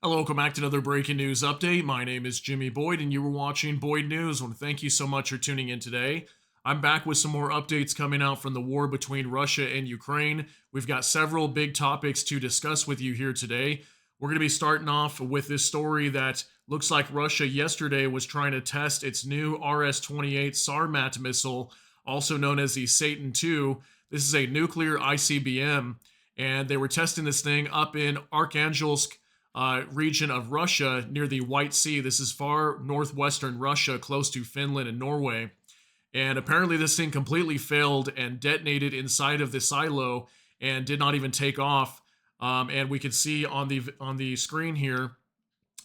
Hello, welcome back to another breaking news update. My name is Jimmy Boyd, and you were watching Boyd News. I want to thank you so much for tuning in today. I'm back with some more updates coming out from the war between Russia and Ukraine. We've got several big topics to discuss with you here today. We're going to be starting off with this story that looks like Russia yesterday was trying to test its new RS-28 Sarmat missile, also known as the Satan II. This is a nuclear ICBM, and they were testing this thing up in Arkhangelsk region of Russia near the White Sea. This is far northwestern Russia, close to Finland and Norway. And apparently this thing completely failed and detonated inside of the silo and did not even take off. And we can see on the screen here,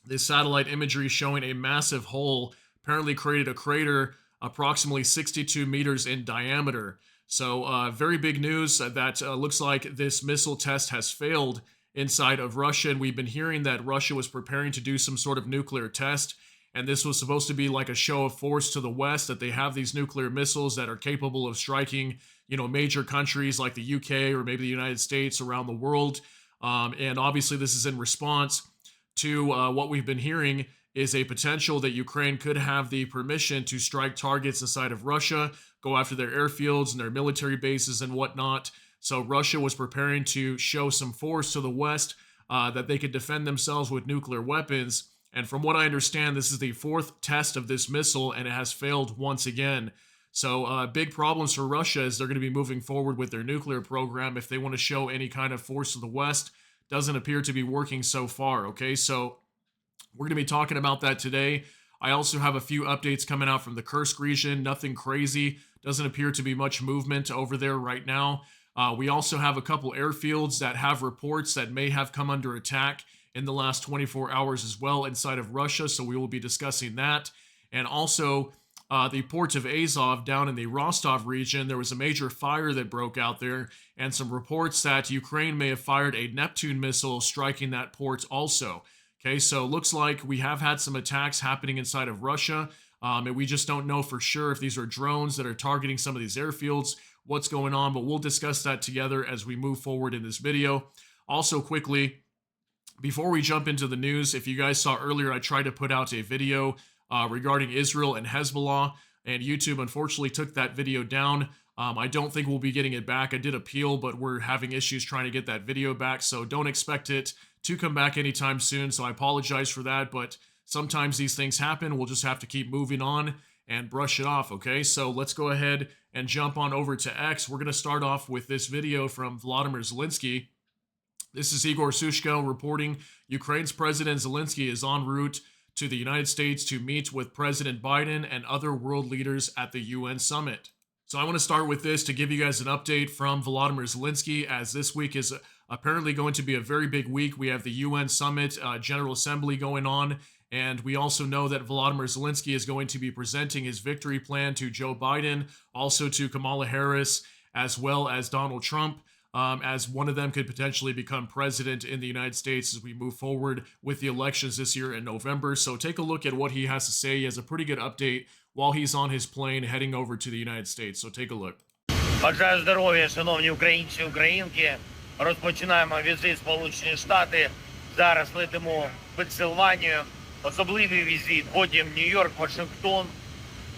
this satellite imagery showing a massive hole apparently created a crater approximately 62 meters in diameter. So very big news that looks like this missile test has failed inside of Russia, and we've been hearing that Russia was preparing to do some sort of nuclear test, and this was supposed to be like a show of force to the West, that they have these nuclear missiles that are capable of striking, major countries like the UK or maybe the United States around the world. And obviously this is in response to what we've been hearing is a potential that Ukraine could have the permission to strike targets inside of Russia, go after their airfields and their military bases and whatnot. So Russia was preparing to show some force to the West that they could defend themselves with nuclear weapons. And from what I understand, this is the fourth test of this missile, and it has failed once again. So big problems for Russia as they're going to be moving forward with their nuclear program if they want to show any kind of force to the West. Doesn't appear to be working so far, okay? So we're going to be talking about that today. I also have a few updates coming out from the Kursk region. Nothing crazy. Doesn't appear to be much movement over there right now. We also have a couple airfields that have reports that may have come under attack in the last 24 hours as well inside of Russia, so we will be discussing that. And also, the port of Azov down in the Rostov region, there was a major fire that broke out there, and some reports that Ukraine may have fired a Neptune missile striking that port also. Okay, so looks like we have had some attacks happening inside of Russia, and we just don't know for sure if these are drones that are targeting some of these airfields, what's going on, but we'll discuss that together as we move forward in this video. Also quickly, before we jump into the news, if you guys saw earlier, I tried to put out a video regarding Israel and Hezbollah, and YouTube unfortunately took that video down. I don't think we'll be getting it back. I did appeal, but we're having issues trying to get that video back, so don't expect it to come back anytime soon, so I apologize for that, but sometimes these things happen. We'll just have to keep moving on and brush it off, okay? So let's go ahead and jump on over to X. We're going to start off with this video from Volodymyr Zelensky. This is Igor Sushko reporting Ukraine's President Zelensky is en route to the United States to meet with President Biden and other world leaders at the UN summit. So I want to start with this to give you guys an update from Volodymyr Zelensky, as this week is apparently going to be a very big week. We have the UN summit, General Assembly going on, and we also know that Volodymyr Zelensky is going to be presenting his victory plan to Joe Biden, also to Kamala Harris, as well as Donald Trump, as one of them could potentially become president in the United States as we move forward with the elections this year in November. So take a look at what he has to say. He has a pretty good update while he's on his plane heading over to the United States. So take a look. Бажаю здоров'я, шановні українці, українки. Розпочинаємо візит в Сполучені Штати. Зараз летимо в Пенсильванію. Особливий візит, потім Нью-Йорк, Вашингтон.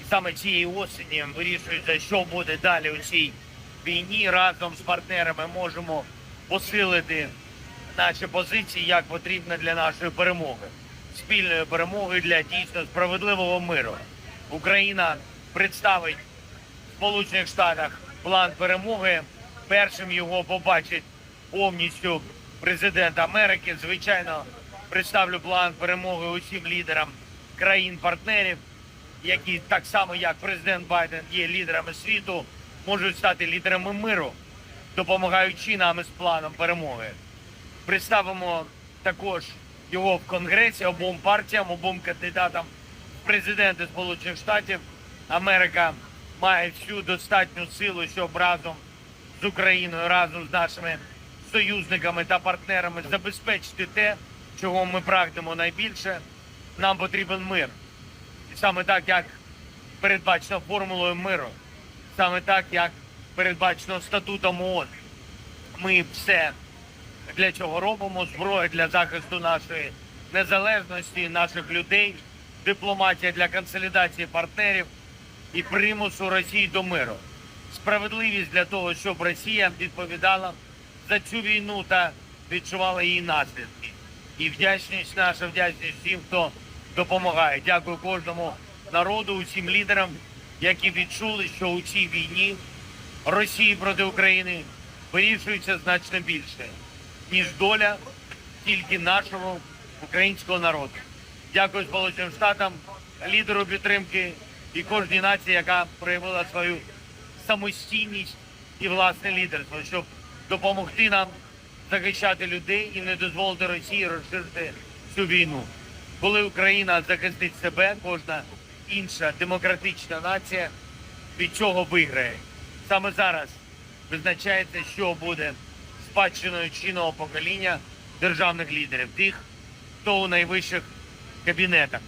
І саме цієї осені вирішується, що буде далі у цій війні. Разом з партнерами можемо посилити наші позиції, як потрібно для нашої перемоги. Спільної перемоги для дійсно справедливого миру. Україна представить в Сполучених Штатах план перемоги. Першим його побачить повністю президент Америки. Звичайно, представлю план перемоги усім лідерам країн-партнерів, які так само, як президент Байден, є лідерами світу, можуть стати лідерами миру, допомагаючи нам із планом перемоги. Представимо також його в Конгресі обом партіям, обом кандидатам в президенти Сполучених Штатів. Америка має всю достатню силу, щоб разом з Україною, разом з нашими союзниками та партнерами забезпечити те, чого ми прагнемо найбільше. Нам потрібен мир. І саме так, як передбачено формулою миру, саме так, як передбачено статутом ООН. Ми все для чого робимо, зброя для захисту нашої незалежності наших людей, дипломатія для консолідації партнерів і примусу Росії до миру. Справедливість для того, щоб Росія відповідала за цю війну та відчувала її наслідки. І вдячність, наша вдячність всім, хто допомагає. Дякую кожному народу, усім лідерам, які відчули, що у цій війні Росії проти України вирішується значно більше, ніж доля тільки нашого українського народу. Дякую Сполученим Штатам, лідеру підтримки і кожній нації, яка проявила свою самостійність і власне лідерство, щоб допомогти нам захищати людей і не дозволити Росії розширити цю війну. Коли Україна захистить себе, кожна інша демократична нація від цього виграє. Саме зараз визначається, що буде спадщиною чинного покоління державних лідерів, тих, хто у найвищих кабінетах.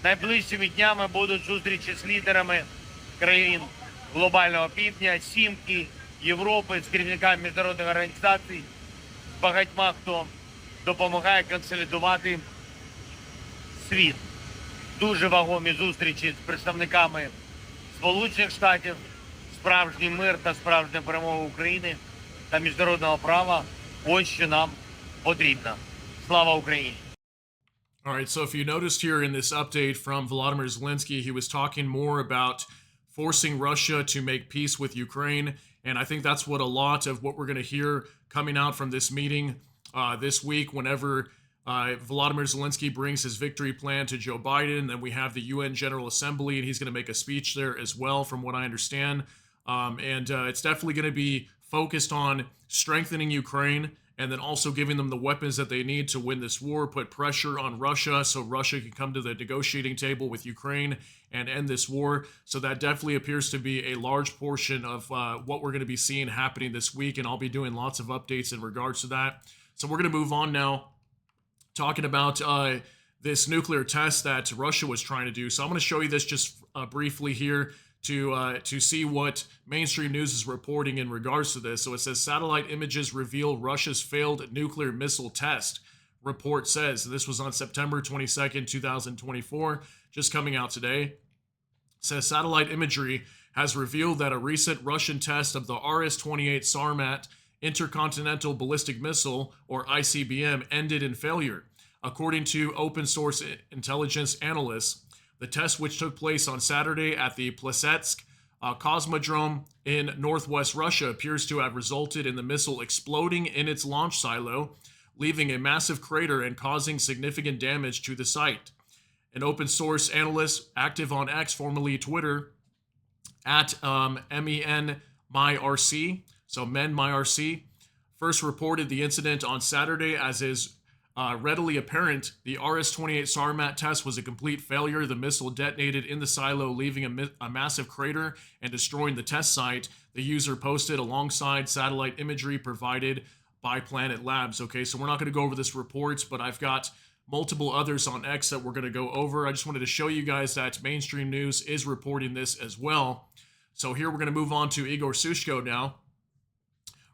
Найближчими днями будуть зустрічі з лідерами країн глобального півдня, Сімки, Європи, з керівниками міжнародних організацій, з багатьма, хто допомагає консолідувати світ. Дуже вагомі зустрічі з представниками Сполучених Штатів, справжній мир та справжня перемога України та міжнародного права – ось що нам потрібно. Слава Україні! All right, so if you noticed here in this update from Volodymyr Zelensky, he was talking more about forcing Russia to make peace with Ukraine. And I think that's what a lot of what we're going to hear coming out from this meeting this week whenever Volodymyr Zelensky brings his victory plan to Joe Biden. Then we have the UN General Assembly, and he's going to make a speech there as well, from what I understand. It's definitely going to be focused on strengthening Ukraine and then also giving them the weapons that they need to win this war, put pressure on Russia so Russia can come to the negotiating table with Ukraine and end this war. So that definitely appears to be a large portion of what we're going to be seeing happening this week, and I'll be doing lots of updates in regards to that. So we're going to move on now, talking about this nuclear test that Russia was trying to do. So I'm going to show you this just briefly here to see what mainstream news is reporting in regards to this. So it says satellite images reveal Russia's failed nuclear missile test, report says. This was on September 22nd, 2024, just coming out today. It says satellite imagery has revealed that a recent Russian test of the RS-28 Sarmat intercontinental ballistic missile, or ICBM, ended in failure. According to open source intelligence analysts, the test, which took place on Saturday at the Plesetsk Cosmodrome in northwest Russia, appears to have resulted in the missile exploding in its launch silo, leaving a massive crater and causing significant damage to the site. An open source analyst active on X, formerly Twitter, at MENMyRC, so MENMyRC, first reported the incident on Saturday. As is readily apparent, the RS-28 Sarmat test was a complete failure. The missile detonated in the silo, leaving a massive crater and destroying the test site, the user posted alongside satellite imagery provided by Planet Labs. Okay, so we're not going to go over this report, but I've got multiple others on X that we're going to go over. I just wanted to show you guys that mainstream news is reporting this as well. So here we're going to move on to Igor Sushko now.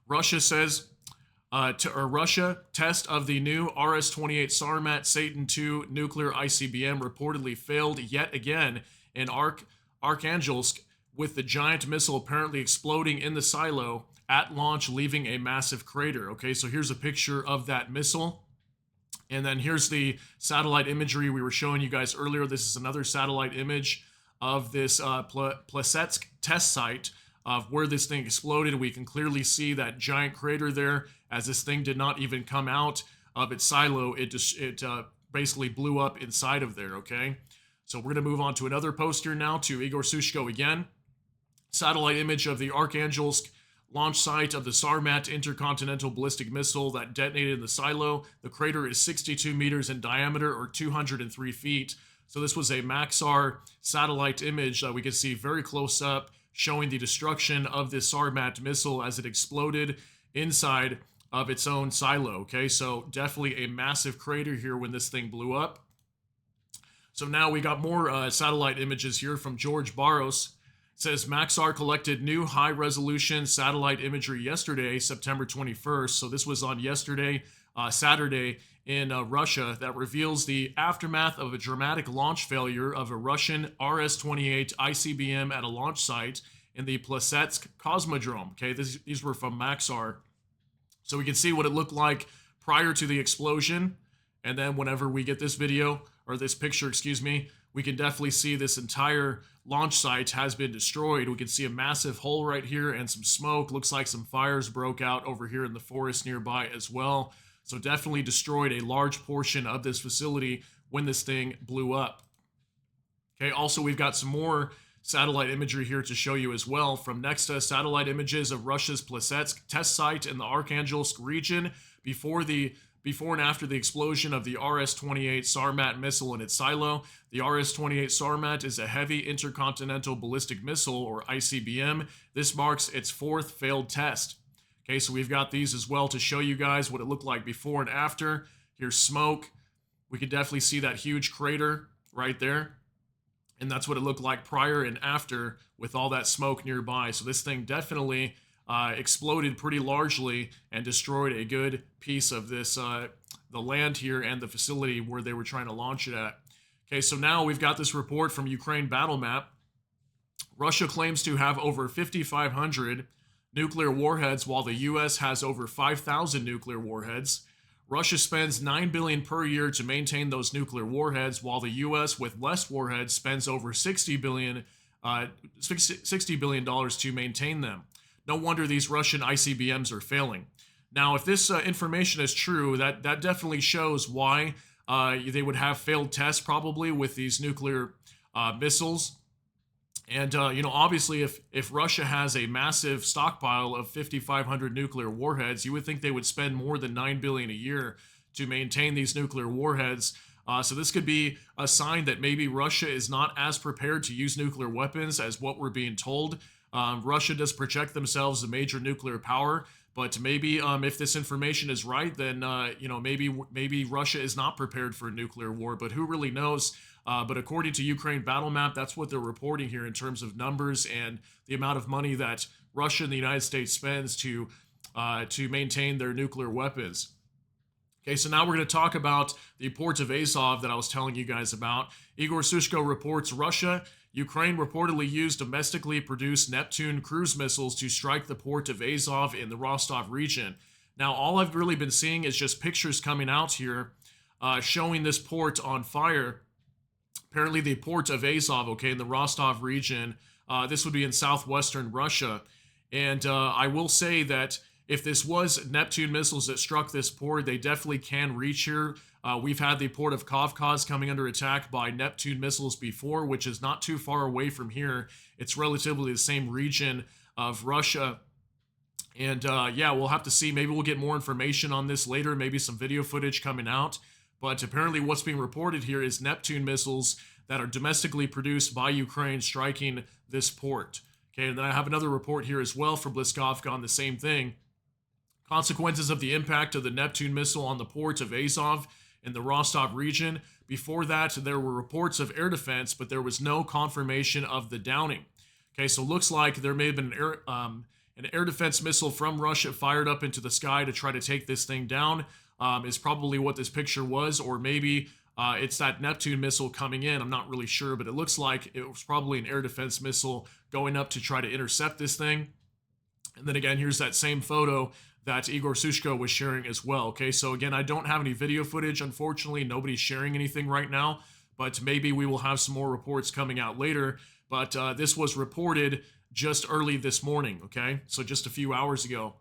Russia says... Russia test of the new RS-28 Sarmat Satan II nuclear ICBM reportedly failed yet again in Arkhangelsk, with the giant missile apparently exploding in the silo at launch, leaving a massive crater. Okay, so here's a picture of that missile. And then here's the satellite imagery we were showing you guys earlier. This is another satellite image of this Plesetsk test site of where this thing exploded. We can clearly see that giant crater there, as this thing did not even come out of its silo. It basically blew up inside of there, okay? So we're going to move on to another post here now, to Igor Sushko again. Satellite image of the Arkhangelsk launch site of the Sarmat intercontinental ballistic missile that detonated in the silo. The crater is 62 meters in diameter, or 203 feet. So this was a Maxar satellite image that we can see very close up, showing the destruction of this Sarmat missile as it exploded inside of its own silo. Okay, so definitely a massive crater here when this thing blew up. So now we got more satellite images here from George Barros. It says Maxar collected new high-resolution satellite imagery yesterday, September 21st. So this was on yesterday, Saturday, in Russia that reveals the aftermath of a dramatic launch failure of a Russian RS-28 Icbm at a launch site in the Plesetsk Cosmodrome. Okay, these were from Maxar. So we can see what it looked like prior to the explosion. And then whenever we get this video, or this picture, excuse me, we can definitely see this entire launch site has been destroyed. We can see a massive hole right here and some smoke. Looks like some fires broke out over here in the forest nearby as well. So definitely destroyed a large portion of this facility when this thing blew up. Okay, also we've got some more satellite imagery here to show you as well. From Nexta, satellite images of Russia's Plesetsk test site in the Arkhangelsk region before and after the explosion of the RS-28 Sarmat missile in its silo. The RS-28 Sarmat is a heavy intercontinental ballistic missile, or ICBM. This marks its fourth failed test. Okay, so we've got these as well to show you guys what it looked like before and after. Here's smoke. We can definitely see that huge crater right there. And that's what it looked like prior and after with all that smoke nearby. So this thing definitely exploded pretty largely and destroyed a good piece of this, the land here and the facility where they were trying to launch it at. Okay, so now we've got this report from Ukraine Battle Map. Russia claims to have over 5,500 nuclear warheads, while the U.S. has over 5,000 nuclear warheads. Russia spends $9 billion per year to maintain those nuclear warheads, while the U.S. with less warheads spends over $60 billion to maintain them. No wonder these Russian ICBMs are failing. Now, if this information is true, that definitely shows why they would have failed tests probably with these nuclear missiles. And, obviously, if Russia has a massive stockpile of 5,500 nuclear warheads, you would think they would spend more than $9 billion a year to maintain these nuclear warheads. So this could be a sign that maybe Russia is not as prepared to use nuclear weapons as what we're being told. Russia does project themselves as a major nuclear power, but maybe if this information is right, then maybe Russia is not prepared for a nuclear war. But who really knows? But according to Ukraine Battle Map, that's what they're reporting here in terms of numbers and the amount of money that Russia and the United States spends to maintain their nuclear weapons. Okay, so now we're going to talk about the port of Azov that I was telling you guys about. Igor Sushko reports Ukraine reportedly used domestically produced Neptune cruise missiles to strike the port of Azov in the Rostov region. Now, all I've really been seeing is just pictures coming out here showing this port on fire. Apparently the port of Azov, okay, in the Rostov region, this would be in southwestern Russia. And I will say that if this was Neptune missiles that struck this port, they definitely can reach here. We've had the port of Kharkiv coming under attack by Neptune missiles before, which is not too far away from here. It's relatively the same region of Russia. And yeah, we'll have to see. Maybe we'll get more information on this later, maybe some video footage coming out. But apparently what's being reported here is Neptune missiles that are domestically produced by Ukraine striking this port. Okay, and then I have another report here as well from Bliskovka on the same thing. Consequences of the impact of the Neptune missile on the port of Azov in the Rostov region. Before that, there were reports of air defense, but there was no confirmation of the downing. Okay, so it looks like there may have been an air defense missile from Russia fired up into the sky to try to take this thing down. Is probably what this picture was, or maybe it's that Neptune missile coming in. I'm not really sure, but it looks like it was probably an air defense missile going up to try to intercept this thing. And then again, here's that same photo that Igor Sushko was sharing as well. Okay, so again, I don't have any video footage. Unfortunately, nobody's sharing anything right now, but maybe we will have some more reports coming out later. But this was reported just early this morning, okay? So just a few hours ago.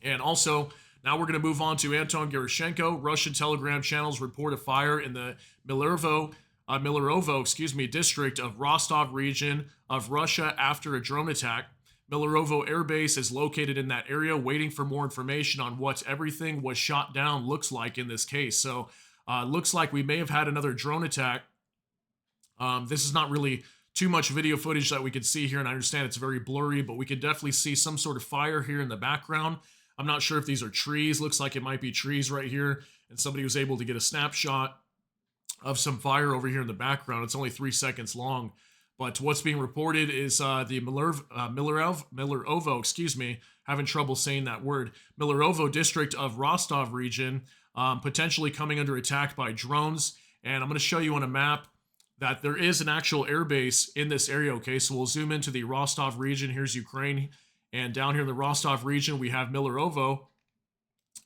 And also, now we're going to move on to Anton Gerashenko. Russian Telegram channels report a fire in the Milerovo district of Rostov region of Russia after a drone attack. Milerovo Air Base is located in that area, waiting for more information on what everything was shot down looks like in this case. So looks like we may have had another drone attack. This is not really too much video footage that we could see here, and I understand it's very blurry, but we could definitely see some sort of fire here in the background. I'm not sure if these are trees. Looks like it might be trees right here, and somebody was able to get a snapshot of some fire over here in the background. It's only 3 seconds long. But what's being reported is the Milerovo, having trouble saying that word, Milerovo district of Rostov region potentially coming under attack by drones. And I'm going to show you on a map that there is an actual airbase in this area. Okay, so we'll zoom into the Rostov region. Here's Ukraine. And down here in the Rostov region, we have Milerovo.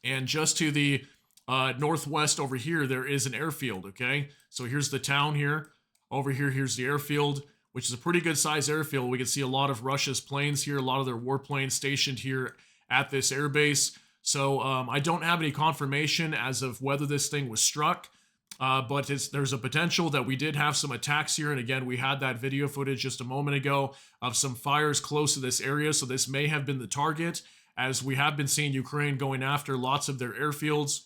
And just to the northwest over here, there is an airfield. Okay, so here's the town here. Over here, here's the airfield, which is a pretty good size airfield. We can see a lot of Russia's planes here, a lot of their warplanes stationed here at this airbase. So I don't have any confirmation as of whether this thing was struck. But there's a potential that we did have some attacks here. And again, we had that video footage just a moment ago of some fires close to this area. So this may have been the target, as we have been seeing Ukraine going after lots of their airfields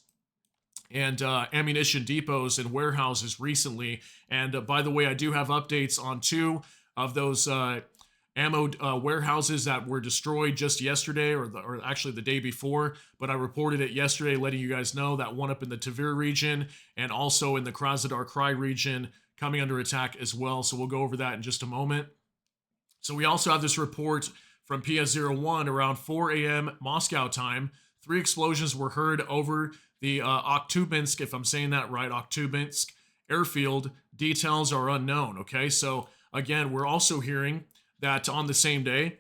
and ammunition depots and warehouses recently. And by the way, I do have updates on 2 of those ammo warehouses that were destroyed just yesterday, or actually the day before, but I reported it yesterday, letting you guys know that one up in the Tver region and also in the Krasnodar Krai region coming under attack as well. So we'll go over that in just a moment. So we also have this report from PS01 around 4 a.m. Moscow time. 3 explosions were heard over the Okhtubinsk, if I'm saying that right, Okhtubinsk airfield. Details are unknown. Okay, so again, we're also hearing that on the same day,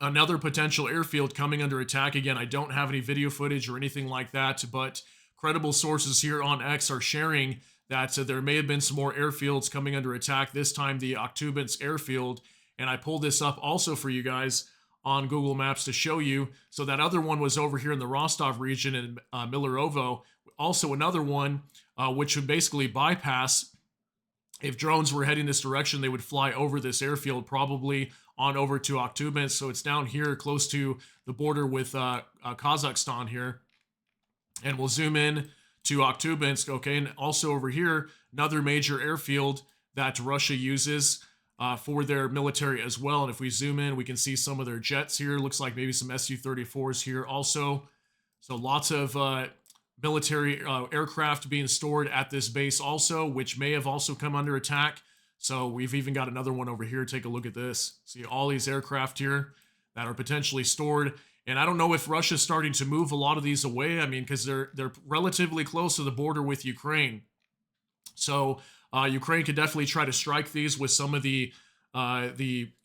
another potential airfield coming under attack. Again, I don't have any video footage or anything like that, but credible sources here on X are sharing that there may have been some more airfields coming under attack, this time the Okhtubinsk airfield. And I pulled this up also for you guys on Google Maps to show you. So that other one was over here in the Rostov region in Milerovo. Also another one which would basically bypass. If drones were heading this direction, they would fly over this airfield, probably on over to Okhtubinsk. So it's down here close to the border with Kazakhstan here. And we'll zoom in to Okhtubinsk, okay? And also over here, another major airfield that Russia uses for their military as well. And if we zoom in, we can see some of their jets here. Looks like maybe some Su-34s here also. So lots of military aircraft being stored at this base also, which may have also come under attack. So we've even got another one over here. Take a look at this. See all these aircraft here that are potentially stored. And I don't know if Russia's starting to move a lot of these away. I mean, because they're relatively close to the border with Ukraine. So Ukraine could definitely try to strike these with some of the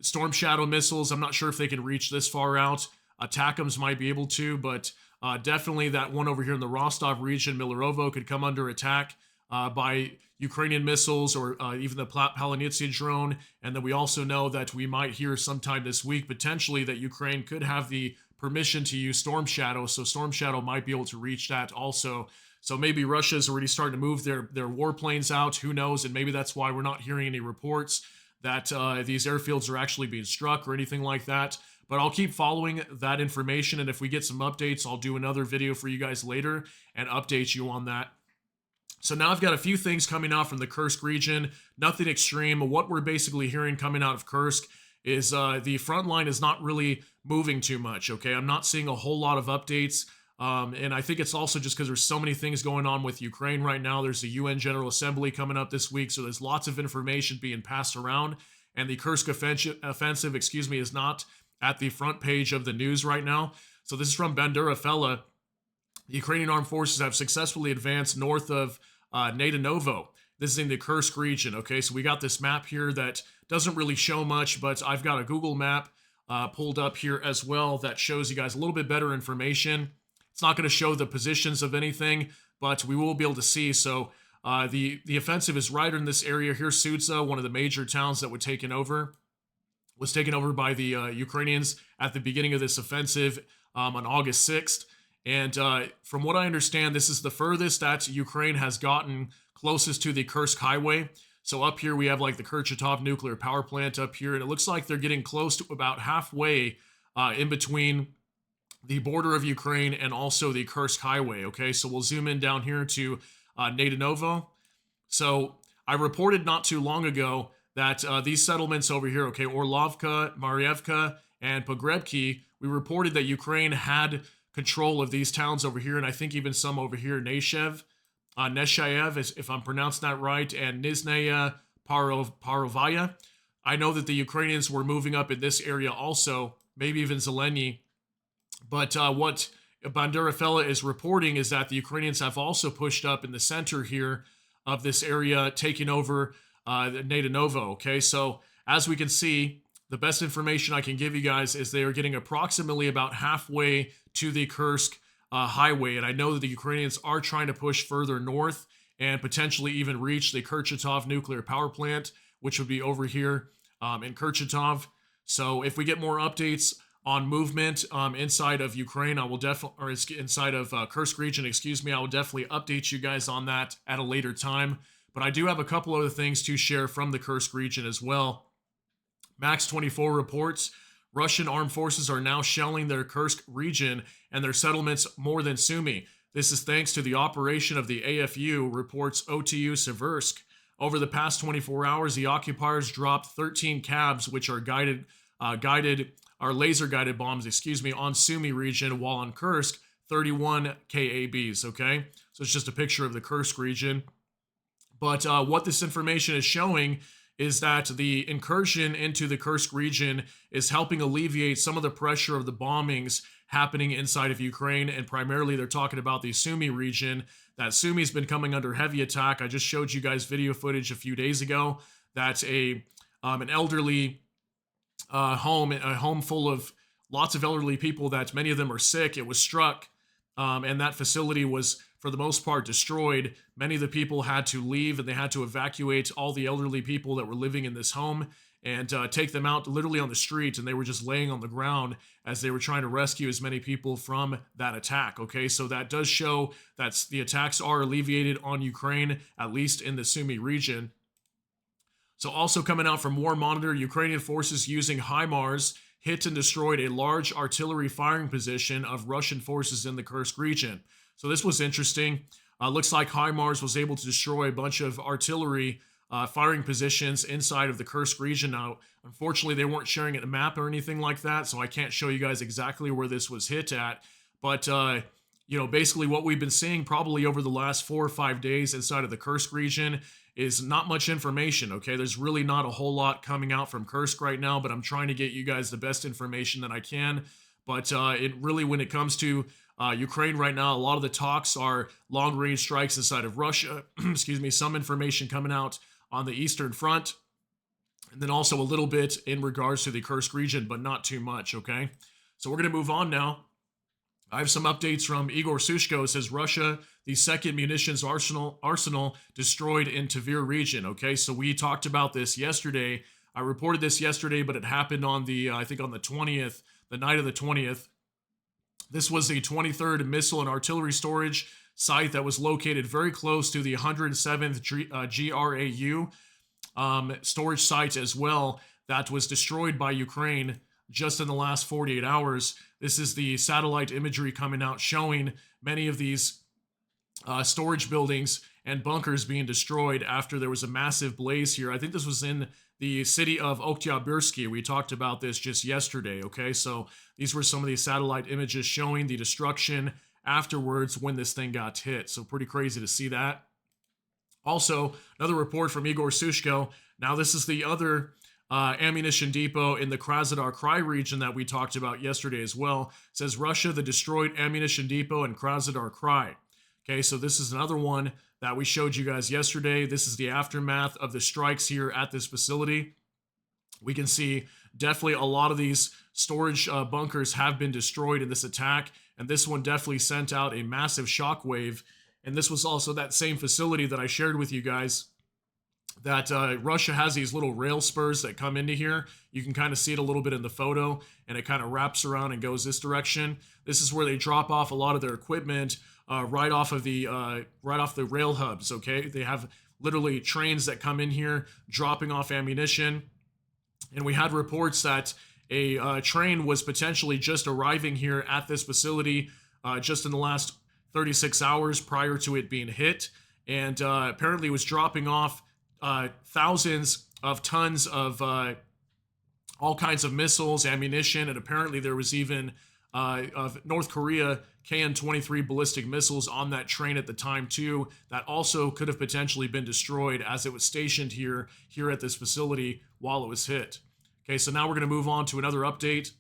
Storm Shadow missiles. I'm not sure if they can reach this far out. Attackams might be able to, but definitely that one over here in the Rostov region, Milerovo, could come under attack by Ukrainian missiles or even the Palanitsya drone. And then we also know that we might hear sometime this week, potentially, that Ukraine could have the permission to use Storm Shadow. So Storm Shadow might be able to reach that also. So maybe Russia's already starting to move their warplanes out. Who knows? And maybe that's why we're not hearing any reports that these airfields are actually being struck or anything like that. But I'll keep following that information, and if we get some updates, I'll do another video for you guys later and update you on that. So now I've got a few things coming out from the Kursk region. Nothing extreme. What we're basically hearing coming out of Kursk is the front line is not really moving too much, okay? I'm not seeing a whole lot of updates. And I think it's also just because there's so many things going on with Ukraine right now. There's the UN General Assembly coming up this week, so there's lots of information being passed around. And the Kursk offensive, is not at the front page of the news right now. So this is from Bandura Fella. The Ukrainian armed forces have successfully advanced north of Naidanovo. This is in the Kursk region, okay? So we got this map here that doesn't really show much, but I've got a Google map pulled up here as well that shows you guys a little bit better information. It's not going to show the positions of anything, but we will be able to see. So the offensive is right in this area here. Sudza, one of the major towns that was taken over by the Ukrainians at the beginning of this offensive on August 6th. And from what I understand, this is the furthest that Ukraine has gotten closest to the Kursk highway. So up here we have like the Kurchatov nuclear power plant up here, and it looks like they're getting close to about halfway in between the border of Ukraine and also the Kursk highway. Okay, so we'll zoom in down here to Naidanovo. So I reported not too long ago that these settlements over here, okay, Orlovka, Marievka, and Pogrebki, we reported that Ukraine had control of these towns over here, and I think even some over here, Neshaev, if I'm pronouncing that right, and Nizhnaya Parovaya. I know that the Ukrainians were moving up in this area also, maybe even Zelensky. But what Banderafella is reporting is that the Ukrainians have also pushed up in the center here of this area, taking over Nadonovo. Okay, so as we can see, the best information I can give you guys is they are getting approximately about halfway to the Kursk highway, and I know that the Ukrainians are trying to push further north and potentially even reach the Kurchatov nuclear power plant, which would be over here in Kurchatov. So if we get more updates on movement inside of Ukraine, I will definitely, or inside of Kursk region, excuse me, I will definitely update you guys on that at a later time. But I do have a couple other things to share from the Kursk region as well. Max 24 reports Russian armed forces are now shelling their Kursk region and their settlements more than Sumy. This is thanks to the operation of the AFU, reports OTU Seversk. Over the past 24 hours, the occupiers dropped 13 cabs, which are laser-guided bombs, on Sumy region, while on Kursk, 31 KABs, okay? So it's just a picture of the Kursk region. But what this information is showing is that the incursion into the Kursk region is helping alleviate some of the pressure of the bombings happening inside of Ukraine, and primarily they're talking about the Sumy region. That Sumy's been coming under heavy attack. I just showed you guys video footage a few days ago that an elderly a home full of lots of elderly people, that many of them are sick, it was struck, and that facility was for the most part destroyed. Many of the people had to leave, and they had to evacuate all the elderly people that were living in this home and take them out literally on the street, and they were just laying on the ground as they were trying to rescue as many people from that attack. Okay, so that does show that the attacks are alleviated on Ukraine, at least in the Sumy region. So also coming out from War Monitor, Ukrainian forces using HIMARS hit and destroyed a large artillery firing position of Russian forces in the Kursk region. So this was interesting. Looks like HIMARS was able to destroy a bunch of artillery firing positions inside of the Kursk region. Now, unfortunately, they weren't sharing a map or anything like that, so I can't show you guys exactly where this was hit at. But, basically what we've been seeing probably over the last 4 or 5 days inside of the Kursk region is not much information, okay? There's really not a whole lot coming out from Kursk right now, but I'm trying to get you guys the best information that I can. But it really, when it comes to Ukraine right now, a lot of the talks are long-range strikes inside of Russia. Some information coming out on the Eastern Front, and then also a little bit in regards to the Kursk region, but not too much, okay? So we're going to move on now. I have some updates from Igor Sushko. It says Russia, the second munitions arsenal destroyed in Tver region. Okay, so we talked about this yesterday. I reported this yesterday, but it happened on I think on the 20th, the night of the 20th. This was the 23rd Missile and Artillery Storage site that was located very close to the 107th GRAU storage site as well, that was destroyed by Ukraine just in the last 48 hours. This is the satellite imagery coming out showing many of these storage buildings and bunkers being destroyed after there was a massive blaze here. I think this was in the city of Oktyabrski. We talked about this just yesterday, okay? So these were some of these satellite images showing the destruction afterwards when this thing got hit. So pretty crazy to see that. Also, another report from Igor Sushko. Now, this is the other ammunition depot in the Krasnodar Krai region that we talked about yesterday as well. It says Russia, the destroyed ammunition depot in Krasnodar Krai. Okay, so this is another one that we showed you guys yesterday. This is the aftermath of the strikes here at this facility. We can see definitely a lot of these storage bunkers have been destroyed in this attack, and this one definitely sent out a massive shockwave. And this was also that same facility that I shared with you guys, that Russia has these little rail spurs that come into here. You can kind of see it a little bit in the photo, and it kind of wraps around and goes this direction. This is where they drop off a lot of their equipment right off the rail hubs, okay? They have literally trains that come in here dropping off ammunition. And we had reports that a train was potentially just arriving here at this facility just in the last 36 hours prior to it being hit. And apparently was dropping off thousands of tons of all kinds of missiles, ammunition, and apparently there was even of North Korea KN-23 ballistic missiles on that train at the time too, that also could have potentially been destroyed as it was stationed here at this facility while it was hit. Okay, so now we're going to move on to another update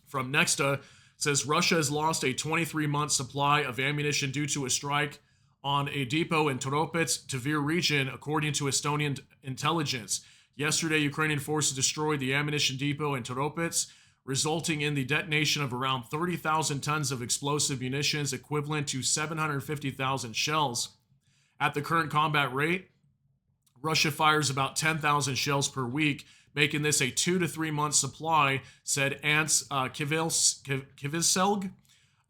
from Nexta. It says Russia has lost a 23-month supply of ammunition due to a strike on a depot in Toropets, Tver region, according to Estonian intelligence. Yesterday, Ukrainian forces destroyed the ammunition depot in Toropets, resulting in the detonation of around 30,000 tons of explosive munitions, equivalent to 750,000 shells. At the current combat rate, Russia fires about 10,000 shells per week, making this a 2 to 3 month supply, said Ants Kiviselg,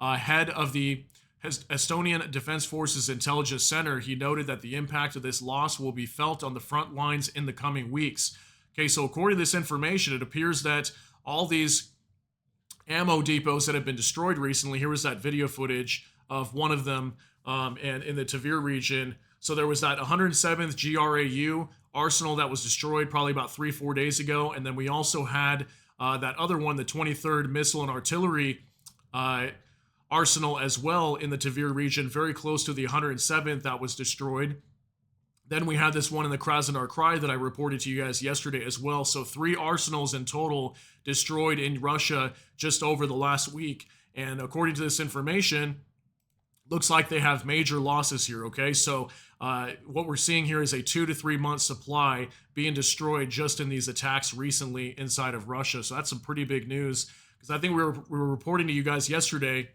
head of the Estonian Defense Forces Intelligence Center. He noted that the impact of this loss will be felt on the front lines in the coming weeks. Okay, so according to this information, it appears that all these ammo depots that have been destroyed recently, here was that video footage of one of them, and in the Tver region. So there was that 107th GRAU arsenal that was destroyed probably about 3-4 days ago, and then we also had that other one, the 23rd Missile and Artillery arsenal as well in the Tver region, very close to the 107th that was destroyed. Then we had this one in the Krasnodar Krai that I reported to you guys yesterday as well. So 3 arsenals in total destroyed in Russia just over the last week. And according to this information, looks like they have major losses here, okay? So what we're seeing here is a 2 to 3 month supply being destroyed just in these attacks recently inside of Russia. So that's some pretty big news, because I think we were reporting to you guys yesterday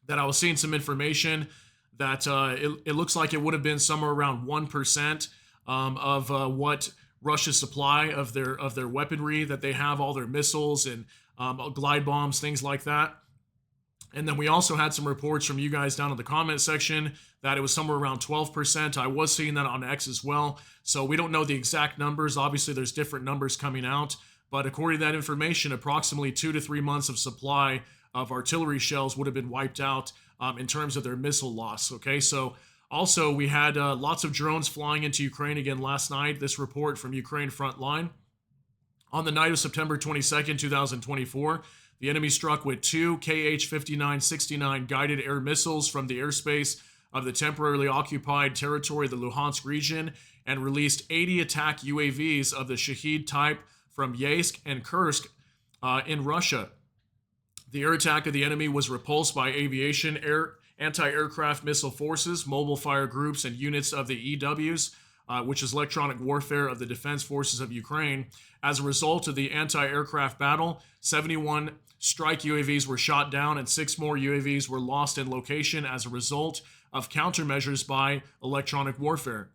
that I was seeing some information that it looks like it would have been somewhere around 1% of what Russia's supply of their weaponry that they have, all their missiles and glide bombs, things like that. And then we also had some reports from you guys down in the comment section that it was somewhere around 12%. I was seeing that on X as well. So we don't know the exact numbers. Obviously, there's different numbers coming out. But according to that information, approximately 2 to 3 months of supply of artillery shells would have been wiped out in terms of their missile loss. Okay, so also we had lots of drones flying into Ukraine again last night. This report from Ukraine Frontline. On the night of September 22nd, 2024, the enemy struck with 2 Kh-59-69 guided air missiles from the airspace of the temporarily occupied territory of the Luhansk region and released 80 attack UAVs of the Shahid type from Yeysk and Kursk in Russia. The air attack of the enemy was repulsed by aviation, anti-aircraft missile forces, mobile fire groups, and units of the EWs, which is electronic warfare of the Defense Forces of Ukraine. As a result of the anti-aircraft battle, 71 strike UAVs were shot down and 6 more UAVs were lost in location as a result of countermeasures by electronic warfare.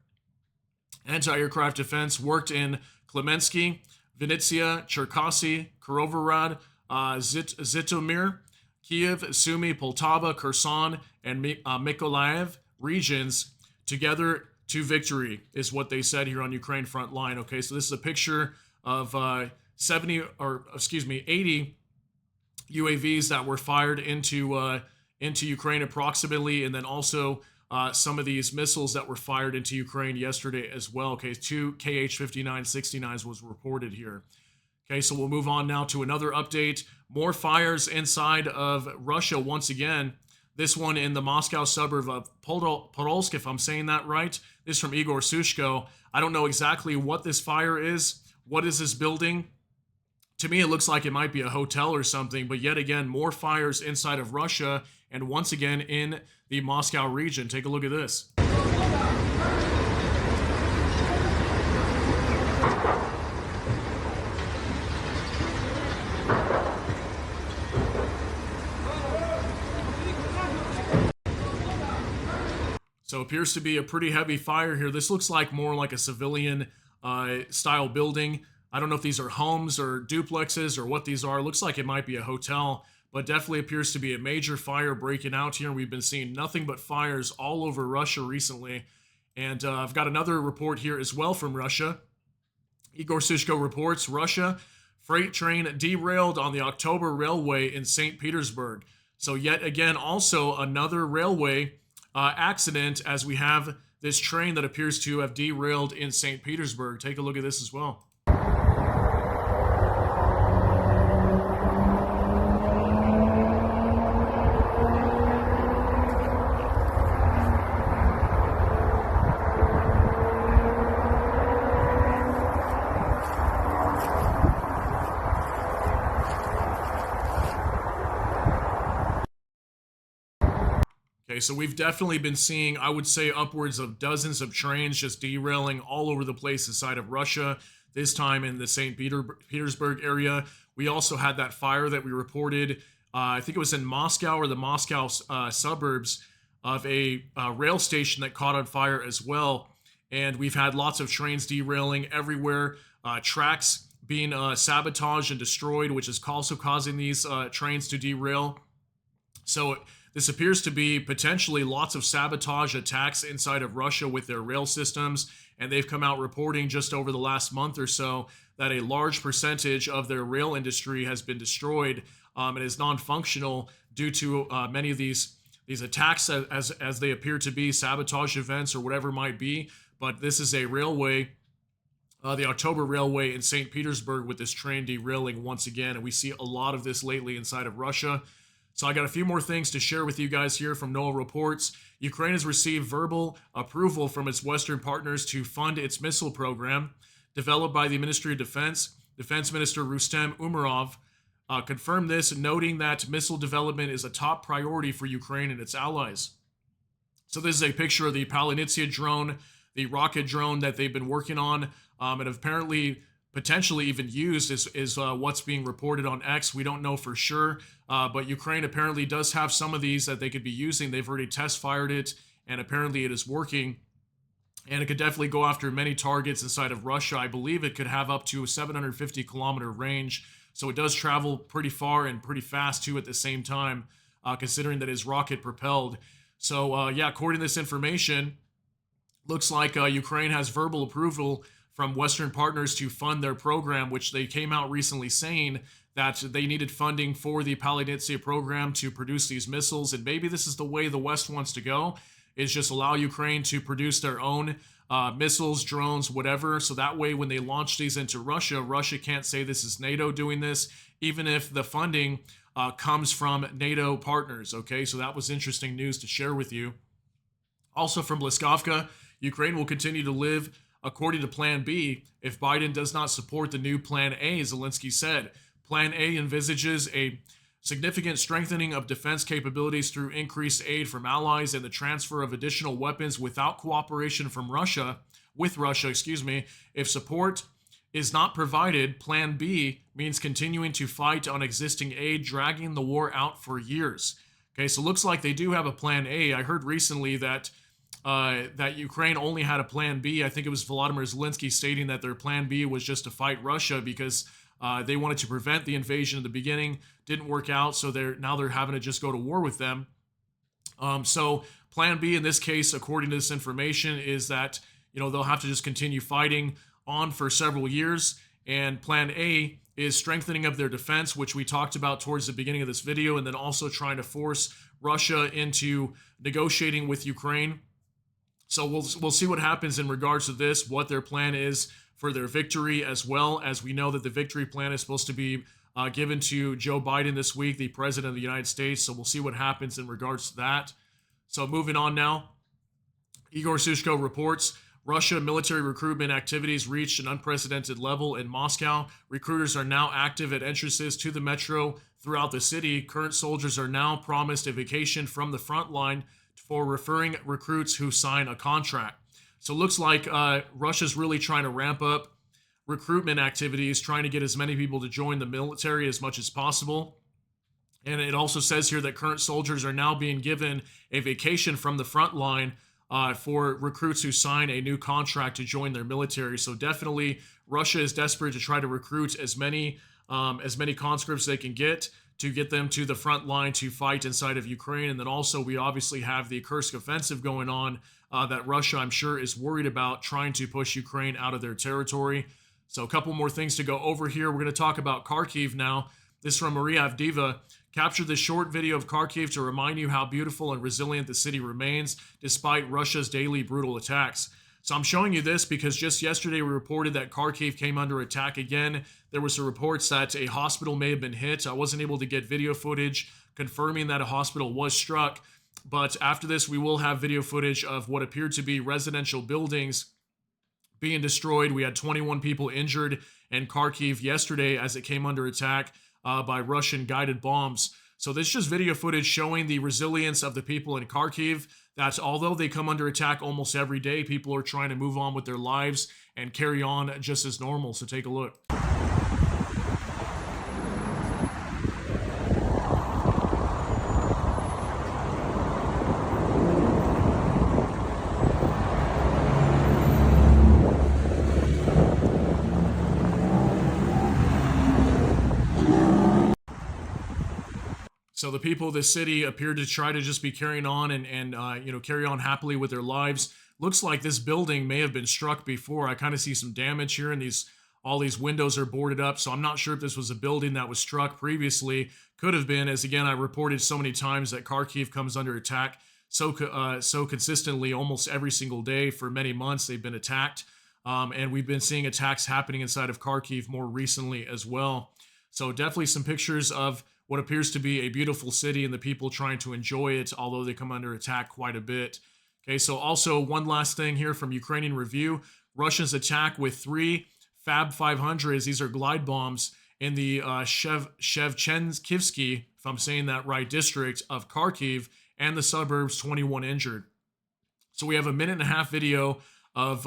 Anti-aircraft defense worked in Klemensky, Vinnytsia, Cherkasy, Kirovohrad, Zhytomyr, Kiev, Sumy, Poltava, Kherson, and Mykolaiv regions together to victory, is what they said here on Ukraine Frontline. Okay, so this is a picture of 80 UAVs that were fired into Ukraine approximately, and then also some of these missiles that were fired into Ukraine yesterday as well. Okay, 2 Kh-59-69s was reported here. Okay, so we'll move on now to another update. More fires inside of Russia once again. This one in the Moscow suburb of Podolsk, if I'm saying that right. This is from Igor Sushko. I don't know exactly what this fire is. What is this building? To me, it looks like it might be a hotel or something, but yet again, more fires inside of Russia, and once again in the Moscow region. Take a look at this. So it appears to be a pretty heavy fire here. This looks like more like a civilian style building. I don't know if these are homes or duplexes or what these are. It looks like it might be a hotel, but definitely appears to be a major fire breaking out here. We've been seeing nothing but fires all over Russia recently. And I've got another report here as well from Russia. Igor Sushko reports Russia freight train derailed on the October railway in St. Petersburg. So yet again, also another railway accident, as we have this train that appears to have derailed in St. Petersburg. Take a look at this as well. Okay, so we've definitely been seeing, I would say, upwards of dozens of trains just derailing all over the place inside of Russia, this time in the Petersburg area. We also had that fire that we reported, I think it was in Moscow or the Moscow suburbs, of a rail station that caught on fire as well. And we've had lots of trains derailing everywhere, tracks being sabotaged and destroyed, which is also causing these trains to derail. So this appears to be potentially lots of sabotage attacks inside of Russia with their rail systems. And they've come out reporting just over the last month or so that a large percentage of their rail industry has been destroyed and is non-functional due to many of these attacks as they appear to be sabotage events or whatever it might be. But this is a railway, the October Railway in St. Petersburg, with this train derailing once again. And we see a lot of this lately inside of Russia. So I got a few more things to share with you guys here from NOAA Reports. Ukraine has received verbal approval from its Western partners to fund its missile program developed by the Ministry of Defense. Defense Minister Rustem Umerov confirmed this, noting that missile development is a top priority for Ukraine and its allies. So this is a picture of the Palinitsia drone, the rocket drone that they've been working on and apparently potentially even used is what's being reported on X. We don't know for sure, but Ukraine apparently does have some of these that they could be using. They've already test fired it, and apparently it is working. And it could definitely go after many targets inside of Russia. I believe it could have up to a 750-kilometer range, so it does travel pretty far and pretty fast too at the same time, considering that it's rocket propelled. So yeah, according to this information, looks like Ukraine has verbal approval from Western partners to fund their program, which they came out recently saying that they needed funding for the Palinitsia program to produce these missiles. And maybe this is the way the West wants to go, is just allow Ukraine to produce their own missiles, drones, whatever. So that way, when they launch these into Russia, Russia can't say this is NATO doing this, even if the funding comes from NATO partners. Okay, so that was interesting news to share with you. Also from Bliskovka, Ukraine will continue to live according to Plan B if Biden does not support the new Plan A, Zelensky said. Plan A envisages a significant strengthening of defense capabilities through increased aid from allies and the transfer of additional weapons without cooperation from Russia, If support is not provided, Plan B means continuing to fight on existing aid, dragging the war out for years. Okay, so looks like they do have a Plan A. I heard recently that Ukraine only had a Plan B. I think it was Volodymyr Zelensky stating that their Plan B was just to fight Russia because they wanted to prevent the invasion at the beginning. Didn't work out, so they're having to just go to war with them. So Plan B in this case, according to this information, is that they'll have to just continue fighting on for several years. And Plan A is strengthening of their defense, which we talked about towards the beginning of this video, and then also trying to force Russia into negotiating with Ukraine. So we'll see what happens in regards to this, what their plan is for their victory, as well as we know that the victory plan is supposed to be given to Joe Biden this week, the president of the United States. So we'll see what happens in regards to that. So moving on now, Igor Sushko reports Russia military recruitment activities reached an unprecedented level in Moscow. Recruiters are now active at entrances to the metro throughout the city. Current soldiers are now promised a vacation from the front line for referring recruits who sign a contract. So it looks like Russia's really trying to ramp up recruitment activities, trying to get as many people to join the military as much as possible. And it also says here that current soldiers are now being given a vacation from the front line for recruits who sign a new contract to join their military. So definitely Russia is desperate to try to recruit as many conscripts they can get to get them to the front line to fight inside of Ukraine. And then also we obviously have the Kursk offensive going on that Russia, I'm sure, is worried about, trying to push Ukraine out of their territory. So a couple more things to go over here. We're going to talk about Kharkiv now. This is from Maria Avdiva. Capture this short video of Kharkiv to remind you how beautiful and resilient the city remains despite Russia's daily brutal attacks. So I'm showing you this because just yesterday we reported that Kharkiv came under attack again. There was reports that a hospital may have been hit. I wasn't able to get video footage confirming that a hospital was struck. But after this, we will have video footage of what appeared to be residential buildings being destroyed. We had 21 people injured in Kharkiv yesterday as it came under attack by Russian guided bombs. So this is just video footage showing the resilience of the people in Kharkiv. That although they come under attack almost every day, people are trying to move on with their lives and carry on just as normal. So take a look. So the people of the city appear to try to just be carrying on and carry on happily with their lives. Looks like this building may have been struck before. I kind of see some damage here, and all these windows are boarded up. So I'm not sure if this was a building that was struck previously. Could have been, as again I reported so many times that Kharkiv comes under attack so consistently, almost every single day for many months. They've been attacked, and we've been seeing attacks happening inside of Kharkiv more recently as well. So definitely some pictures of what appears to be a beautiful city and the people trying to enjoy it, although they come under attack quite a bit. Okay, so also one last thing here from Ukrainian Review. Russians attack with 3 Fab 500s. These are glide bombs in the Shevchenkivsky, if I'm saying that right, district of Kharkiv, and the suburbs, 21 injured. So we have a 1.5-minute video of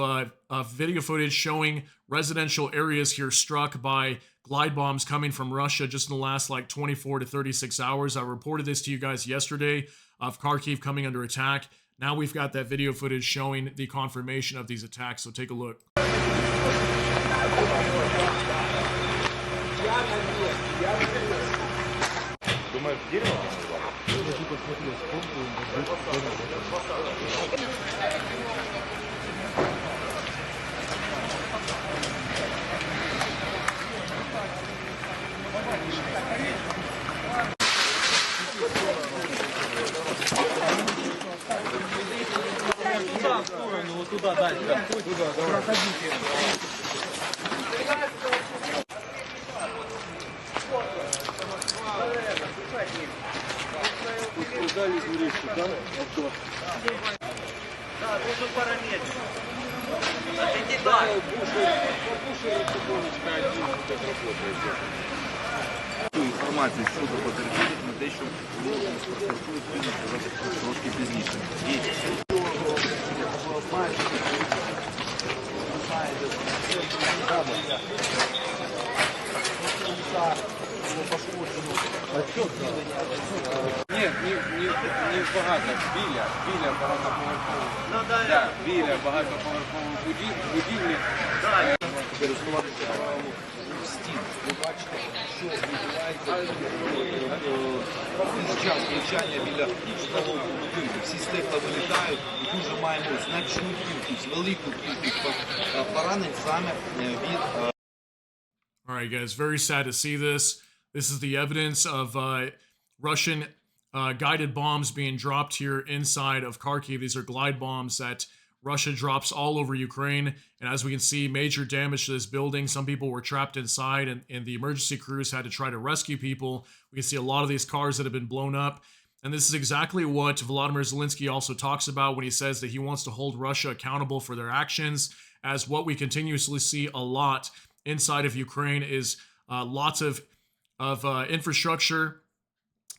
video footage showing residential areas here struck by glide bombs coming from Russia just in the last 24 to 36 hours. I reported this to you guys yesterday of Kharkiv coming under attack. Now we've got that video footage showing the confirmation of these attacks, so take a look. Туда дальше. Проходите. Да, нужно пара метров. Отойди дальше. Інформацію щодо потерпілих на те, що розпрацюють трошки пізніше. Ні, не багато, біля багатоповерхових. Ну, да, біля багатоповерхових будівлі. Користуватися в стін. Ви бачите, що відбувається під час влучання біля житлового будинку. Всі стекла вилітають і дуже маємо значну кількість, велику кількість поранень саме від... All right, guys, very sad to see this. This is the evidence of Russian guided bombs being dropped here inside of Kharkiv. These are glide bombs that Russia drops all over Ukraine. And as we can see, major damage to this building. Some people were trapped inside, and the emergency crews had to try to rescue people. We can see a lot of these cars that have been blown up. And this is exactly what Volodymyr Zelensky also talks about when he says that he wants to hold Russia accountable for their actions, as what we continuously see a lot inside of Ukraine is lots of infrastructure,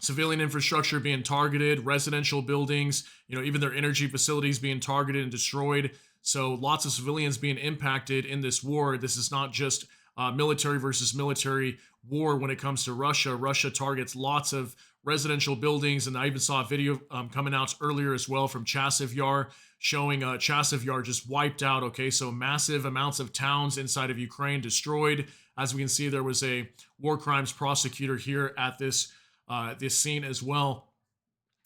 civilian infrastructure being targeted, residential buildings, even their energy facilities being targeted and destroyed. So lots of civilians being impacted in this war. This is not just military versus military war when it comes to Russia. Russia targets lots of residential buildings, and I even saw a video coming out earlier as well from Chasiv Yar showing Chasiv Yar just wiped out. Okay, so massive amounts of towns inside of Ukraine destroyed. As we can see, there was a war crimes prosecutor here at this scene as well.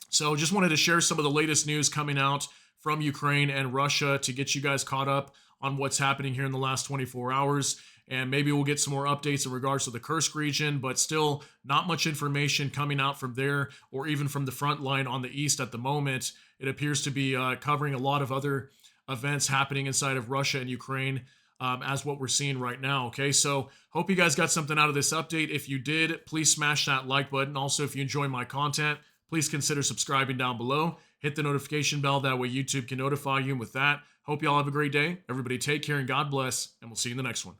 So just wanted to share some of the latest news coming out from Ukraine and Russia to get you guys caught up on what's happening here in the last 24 hours. And maybe we'll get some more updates in regards to the Kursk region, but still not much information coming out from there or even from the front line on the east at the moment. It appears to be covering a lot of other events happening inside of Russia and Ukraine as what we're seeing right now. Okay, so hope you guys got something out of this update. If you did, please smash that like button. Also, if you enjoy my content, please consider subscribing down below. Hit the notification bell. That way YouTube can notify you. And with that, hope you all have a great day. Everybody take care and God bless, and we'll see you in the next one.